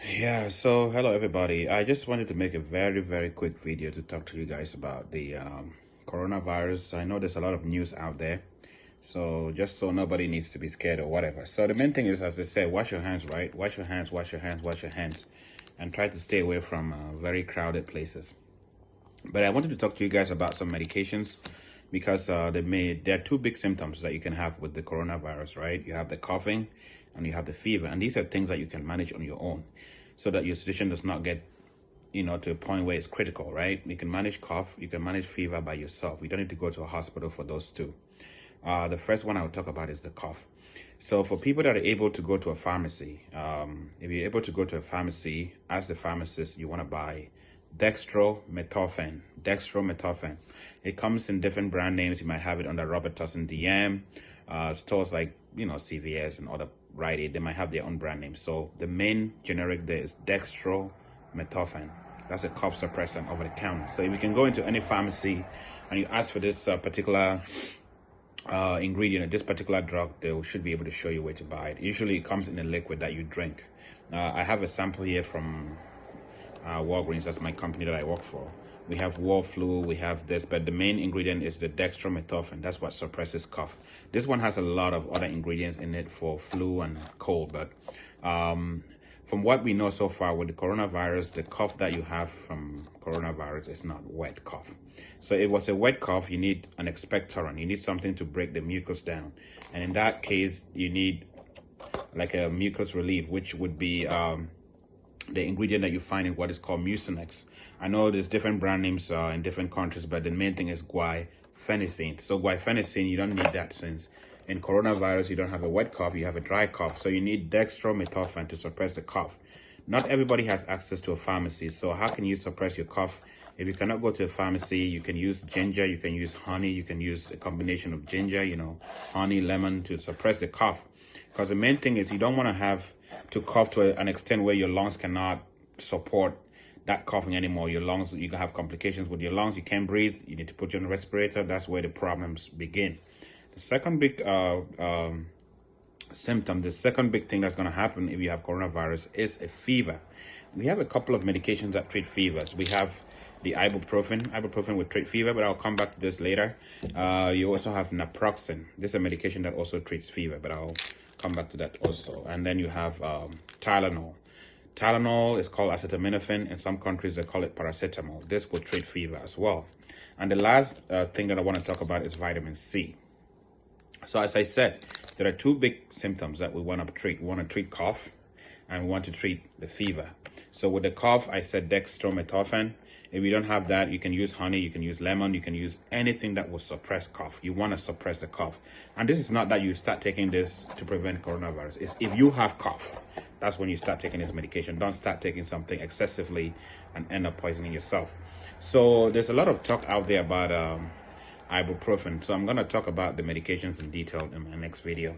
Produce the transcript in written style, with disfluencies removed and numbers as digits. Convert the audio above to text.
Yeah, so hello everybody. I just wanted to make a very quick video to talk to you guys about the coronavirus. I know there's a lot of news out there, so just so nobody needs to be scared or whatever. So the main thing is, as I said, wash your hands, right? Wash your hands, wash your hands, wash your hands, and try to stay away from very crowded places. But I wanted to talk to you guys about some medications because there are two big symptoms that you can have with the coronavirus, right? You have the coughing and you have the fever, and these are things that you can manage on your own so that your situation does not get to a point where it's critical, right? You can manage cough, you can manage fever by yourself. You don't need to go to a hospital for those two. The first one I will talk about is the cough. So for people that are able to go to a pharmacy, if you're able to go to a pharmacy, ask the pharmacist you want to buy dextromethorphan. Dextromethorphan. It comes in different brand names. You might have it under Robert Tussin DM. Stores like, CVS and other Rite Aid, they might have their own brand name. So the main generic there is dextromethorphan. That's a cough suppressant over the counter. So if you can go into any pharmacy and you ask for this particular ingredient, this particular drug, they should be able to show you where to buy it. Usually it comes in a liquid that you drink. I have a sample here from Walgreens. That's my company that I work for. We have Warflu, we have this, but the main ingredient is the dextromethorphan. That's what suppresses cough. This one has a lot of other ingredients in it for flu and cold, but from what we know so far with the coronavirus, the cough that you have from coronavirus is not wet cough. So if it was a wet cough, you need an expectorant. You need something to break the mucus down. And in that case, you need like a mucus relief, which would be the ingredient that you find in what is called Mucinex. I know there's different brand names in different countries, but the main thing is guaifenesin. So guaifenesin, you don't need that, since in coronavirus, you don't have a wet cough, you have a dry cough. So you need dextromethorphan to suppress the cough. Not everybody has access to a pharmacy. So how can you suppress your cough? If you cannot go to a pharmacy, you can use ginger, you can use honey, you can use a combination of ginger, honey, lemon to suppress the cough. Because the main thing is you don't want to have to cough to an extent where your lungs cannot support that coughing anymore. Your lungs, you can have complications with your lungs. You can't breathe. You need to put you on a respirator. That's where the problems begin. The second big symptom, the second big thing that's going to happen if you have coronavirus is a fever. We have a couple of medications that treat fevers. We have the ibuprofen. Ibuprofen will treat fever, but I'll come back to this later. You also have naproxen. This is a medication that also treats fever, but I'll come back to that also. And then you have Tylenol. Tylenol is called acetaminophen. In some countries, they call it paracetamol. This will treat fever as well. And the last thing that I want to talk about is vitamin C. So as I said, there are two big symptoms that we want to treat. We want to treat cough, and we want to treat the fever. So with the cough, I said dextromethorphan. If you don't have that, you can use honey, you can use lemon, you can use anything that will suppress cough. You want to suppress the cough. And this is not that you start taking this to prevent coronavirus. It's if you have cough, that's when you start taking this medication. Don't start taking something excessively and end up poisoning yourself. So there's a lot of talk out there about ibuprofen. So I'm going to talk about the medications in detail in my next video.